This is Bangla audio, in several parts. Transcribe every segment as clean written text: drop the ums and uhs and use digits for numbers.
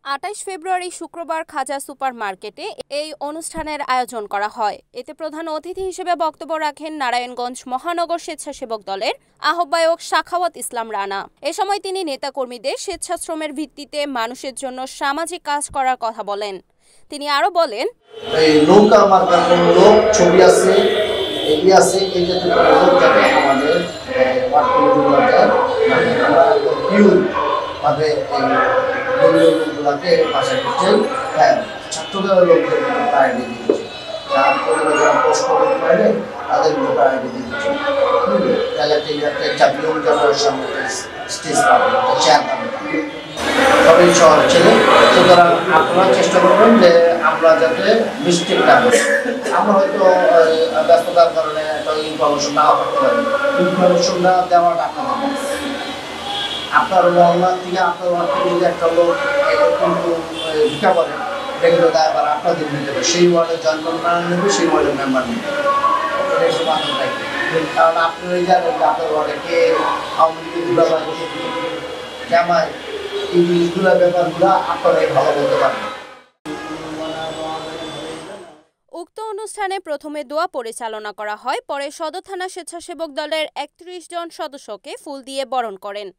২৮ ফেব্রুয়ারি শুক্রবার খাজা সুপার মার্কেটে এই অনুষ্ঠানের আয়োজন করা হয়। এতে প্রধান অতিথি হিসেবে বক্তব্য রাখেন নারায়ণগঞ্জ মহানগর স্বেচ্ছাসেবক দলের আহ্বায়ক সাখাওয়াত ইসলাম রানা। এ সময় তিনি নেতাকর্মীদের স্বেচ্ছাশ্রমের ভিত্তিতে মানুষের জন্য সামাজিক কাজ করার কথা বলেন। তিনি আরো বলেন, এই নৌকা মার্কার কোন লোক ছবি আছে এগিয়ে আছে এই জাতীয় লোক যাতে আমাদের ভাবে লোকগুলাকে বাসায় করছেন। হ্যাঁ, ছাত্রদের লোকদের প্রায়োরিটি দিচ্ছে, যার যারা পোস্ট করতে পারে তাদের প্রায়োরিটি দিচ্ছে। তাহলে একটা জাতীয় অনুযায়ী সামনে স্টেজ পাবে, চেয়ার পাবে, সবই শহর ছেলে। সুতরাং আপনারা চেষ্টা করবেন যে আমরা যাতে মিস্টেক না করি। আমরা হয়তো ব্যস্ততার কারণে একটা ইনফরমেশন নাও করতে পারি, ইনফরমেশনটা দেওয়াটা আপনার মহল্লা থেকে আপনার ওয়ার্ড থেকে যদি একটা লোক কিন্তু ভিক্ষা করে সেগুলো আবার আপনাদের নিতে হবে, সেই ওয়ার্ডের জনগণনা নেবে, সেই ওয়ার্ডের মেম্বার নেবে। কারণ আপনি ওই জানেন যে আপনার ওয়ার্ডে কে আওয়ামী লীগের জামায় এই জিনিসগুলোর ব্যাপারগুলো আপনারাই ভালো বলতে পারবেন। উক্ত অনুষ্ঠানে প্রথমে দোয়া পরিচালনা করা হয়, পরে সদর থানা স্বেচ্ছাসেবক দলের ৩১ জন সদস্যকে ফুল দিয়ে বরণ করেন।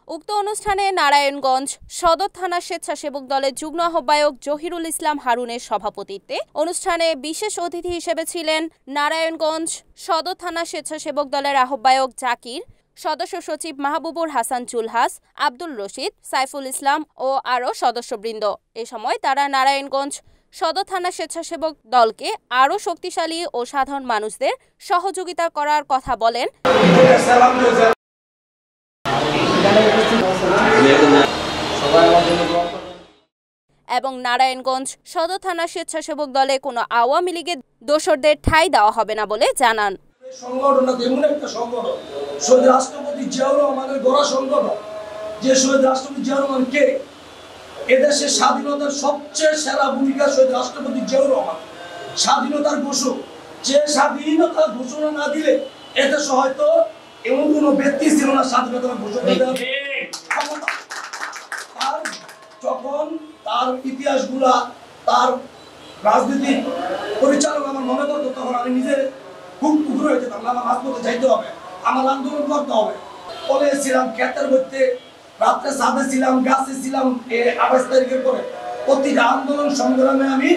উক্ত অনুষ্ঠানে নারায়ণগঞ্জ সদর থানা স্বেচ্ছাসেবক দলের যুগ্ম আহ্বায়ক জহিরুল ইসলাম হারুনের সভাপতিত্বে অনুষ্ঠানে বিশেষ অতিথি হিসেবে ছিলেন নারায়ণগঞ্জ সদর থানা স্বেচ্ছাসেবক দলের আহ্বায়ক জাকির, সদস্য সচিব মাহবুবুর হাসান জুলহাস, আব্দুল রশিদ, সাইফুল ইসলাম ও আরও সদস্যবৃন্দ। এ সময় তারা নারায়ণগঞ্জ সদর থানা স্বেচ্ছাসেবক দলকে আরও শক্তিশালী ও সাধারণ মানুষদের সহযোগিতা করার কথা বলেন এবং নারায়ণগঞ্জ সদর থানা স্বেচ্ছাসেবক দলে কোনো আওয়ামী লীগের দোসরদের ঠাঁই দেওয়া হবে না বলে জানান। সংগঠনটা এমন একটা সংগঠন, শহীদ রাষ্ট্রপতি জিয়াউর রহমানের গড়া সংগঠন, যে শহীদ রাষ্ট্রপতি জিয়াউর রহমান কে, এদেশের স্বাধীনতার সবচেয়ে সেরা ভূমিকা শহীদ রাষ্ট্রপতি জিয়াউর রহমান, স্বাধীনতার ঘোষক। যে স্বাধীনতার ঘোষণা না দিলে এদেশে হয়তো এমন কোনো ব্যক্তি ছিল না স্বাধীনতার ঘোষণা দেওয়ার ক্ষমতা। যখন তার ইতিহাসগুলা, তার রাজনীতি পরিচালনা আমার মনে করতো, তখন আমি নিজে খুব পুকুর হয়ে যেতাম। আমার রাজপথে যাইতে হবে, আমার আন্দোলন করতে হবে। কলে ছিলাম, ক্ষেতের মধ্যে, রাত্রে ছাদে ছিলাম, গাছে ছিলাম। ২৮ তারিখের পরে প্রতিটা আন্দোলন সংগ্রামে আমি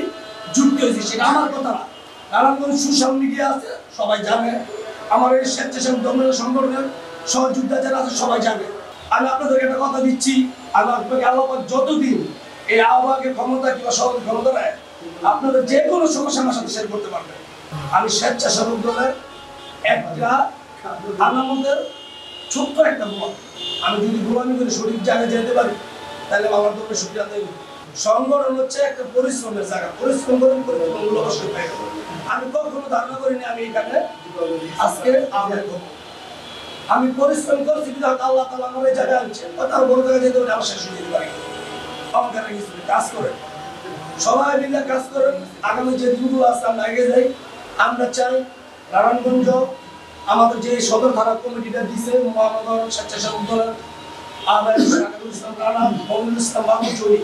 যুক্ত হয়েছি। সেটা আমার কথা না, নারায়ণগঞ্জ সোশ্যাল মিডিয়া আছে, সবাই জানে। আমার এই স্বেচ্ছাসেবক দলের সংগঠনের সহযোদ্ধা যারা আছে সবাই জানে। আমি আপনাদেরকে একটা কথা দিচ্ছি, আমি আপনাকে আল্লাহ যতদিন এই আহ্বায়কের ক্ষমতা কিংবা সভাপতি ক্ষমতা নেয়, আপনাদের যে কোনো সমস্যা আমার সাথে শেয়ার করতে পারবেন। আমি স্বেচ্ছাসেবক দলের একটা আনামতের ছোট্ট একটা গোলাম। আমি যদি গোলামি করে সঠিক জায়গায় যেতে পারি তাহলে আমার দলের সুবিধা দেবে। সংগঠন হচ্ছে একটা পরিশ্রমের জায়গা, পরিশ্রম করে অবশ্যই পাই। আমি কখনো ধারণা করিনি আমি এখানে আজকে আমি পরিশ্রম করছি, কিন্তু আল্লাহ তাআলা আমার এই জায়গায় আনছে। তার বড় জায়গায় যেতে পারি, আমার শেষ হয়ে যেতে পারি। আমাদের কাজ করে সবাই মিলে কাজ করেন। আগামী যে দিনগুলো আছে আমরা এগিয়ে যাই। আমরা চাই নারায়ণগঞ্জ আমাদের যে সদর থানা কমিটিটা দিছে, মহানগর স্বেচ্ছাসেবক দলের আহ্বায়ক সাখাওয়াত ইসলাম রানা, মনিরুল ইসলাম বাবু চৌধুরী,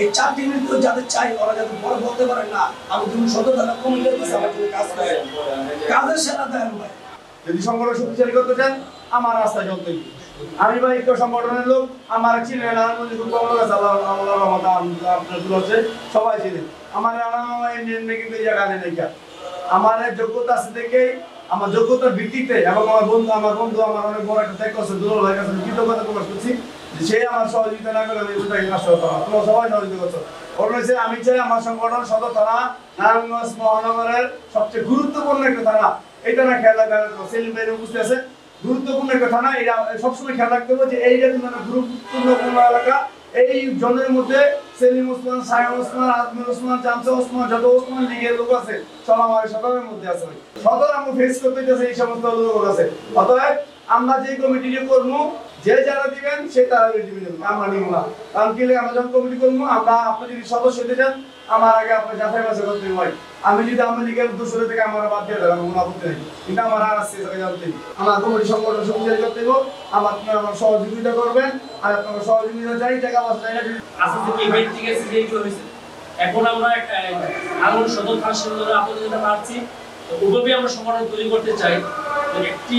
এই 4টি মিনিট যাদের চাই ওরা যাতে পরে বলতে পারে না আমি তুমি সদর থানা কমিটি দিছে, আমার জন্য কাজ করে, কাজের সেরা দেন ভাই। যদি সংগঠন শক্তিশালী করতে চান আমার রাস্তায় চলতে। আমি ভাই একটা সংগঠনের লোক, আমার চিনে নারায়ণগঞ্জ সবাই চিনে। আমার কিন্তু এই জায়গা নেই, আমার যোগ্যতা আছে দেখেই, আমার যোগ্যতার ভিত্তিতে এবং আমার বন্ধু আমার অনেক বড় একটা ত্যাগ করছে, দুলাল ভাইয়ের কাছে কৃতজ্ঞতা প্রকাশ করছি। সে আমার সহযোগিতা না করে আমি নষ্ট হতো না, তোমরা সবাই সহযোগিতা করছো। আমি চাই আমার সংগঠন সদর থানা নারায়ণগঞ্জ মহানগরের সবচেয়ে গুরুত্বপূর্ণ একটা থানা, এটা না খেয়াল রাখবে। সেলিম ভাই উপস্থিত আছে, গুরুত্বপূর্ণ একটা থানা, এটা সবসময় খেয়াল রাখতে হবে যে এইটা গুরুত্বপূর্ণ এলাকা। এই জনের মধ্যে সেলিম ওসমান, সাইম ওসমান, আজমির ওসমান, জামসা ওসমান, যত ওসমান লীগের লোক আছে সব আমার সদরের মধ্যে আছে। সদর আমরা ফেস করতে চাইছে এই সমস্ত লোক আছে। অতএব আমরা যে কমিটিটি করবো, যে যারা দিবেন সে তারা দিবেন, আমরা নিব না। কারণ কি আমরা যখন কমিটি করবো, আমরা আপনি যদি সদস্য হতে চান আমার আগে আপনি যাচাই বাছাই করতে হয়। আমি যদি আওয়ামী লীগের দোষরে থেকে আমার বাদ দিয়ে দেন আমার কোনো আপত্তি নেই, কিন্তু আমার আর আছে জানতে আমার কমিটি সংগঠন শক্তিশালী করতে হবে। আমার সহযোগিতা করবেন, আর আপনার সহযোগিতা চাই, টাকা পয়সা চাই না। আজকে যে ইভেন্ট ঠিক আছে যেগুলো হয়েছে, এখন আমরা একটা আঙুল সদর থানা সদরে আপনাদের পাচ্ছি ওভাবে আমরা সংগঠন তৈরি করতে চাই। একটি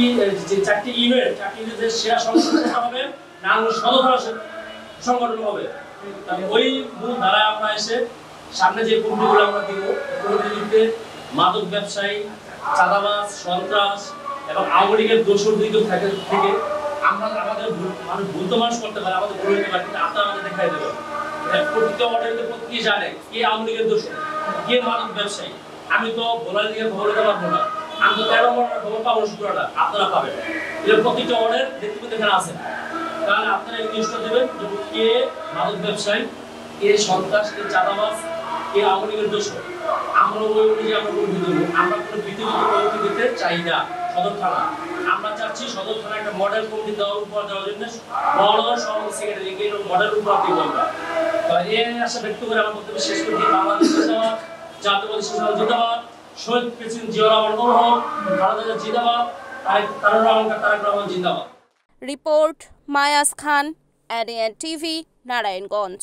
যে চারটি ইউনিয়নের সেরা সংগঠন হবে না আঙুল সদর থানা সংগঠন হবে। ওই মূল ধারায় আমরা এসে সামনে যে কমিটিগুলো আমরা দিব, কমিটিতে মাদক ব্যবসায়ী, চাঁদাবাজ, সন্ত্রাস এবং আওয়ামী লীগের দোষর দিকে থেকে আমরা আমাদের মানুষ ভুল তো মানুষ করতে পারে, আমাদের ভুল হতে পারে, কিন্তু আপনারা আমাদের দেখাই দেবেন প্রত্যেকটা অর্ডারে প্রত্যেকে জানে কে আওয়ামী লীগের দোষর, কে মাদক ব্যবসায়ী। আমি তো ভোলার দিকে খবর দিতে পারবো না, আমি তো 13 নম্বরের খবর পাবো, শুক্রটা আপনারা পাবেন। এটা প্রত্যেকটা অর্ডার দেখতে এখানে আছে, তাহলে আপনারা এই জিনিসটা দেবেন যে কে মাদক ব্যবসায়ী, কে সন্ত্রাস, কে চাঁদাবাজ, কে আওয়ামী লীগের দোষর। আমরা ওই অনুযায়ী আমরা কমিটি দেবো। আমরা কোনো বিতর্কিত কমিটি দিতে চাই না সদর থানা। আমরা চাচ্ছি সদর থানা একটা মডেল কমিটি দেওয়ার উপর দেওয়ার জন্য মহানগর সভাপতি সেক্রেটারি মডেল উপর দিব আমরা। এই আশা ব্যক্ত করে আমার বক্তব্য শেষ করছি। বাংলাদেশ জিন্দাবাদ, জাতীয়বাদী শিক্ষা জিন্দাবাদ, শহীদ প্রেসিডেন্ট জিয়া রহমান হক, খালেদা জিন্দাবাদ, তারেক রহমান জিন্দাবাদ। রিপোর্ট মায়াজ খান, ADN TV, নারায়ণগঞ্জ।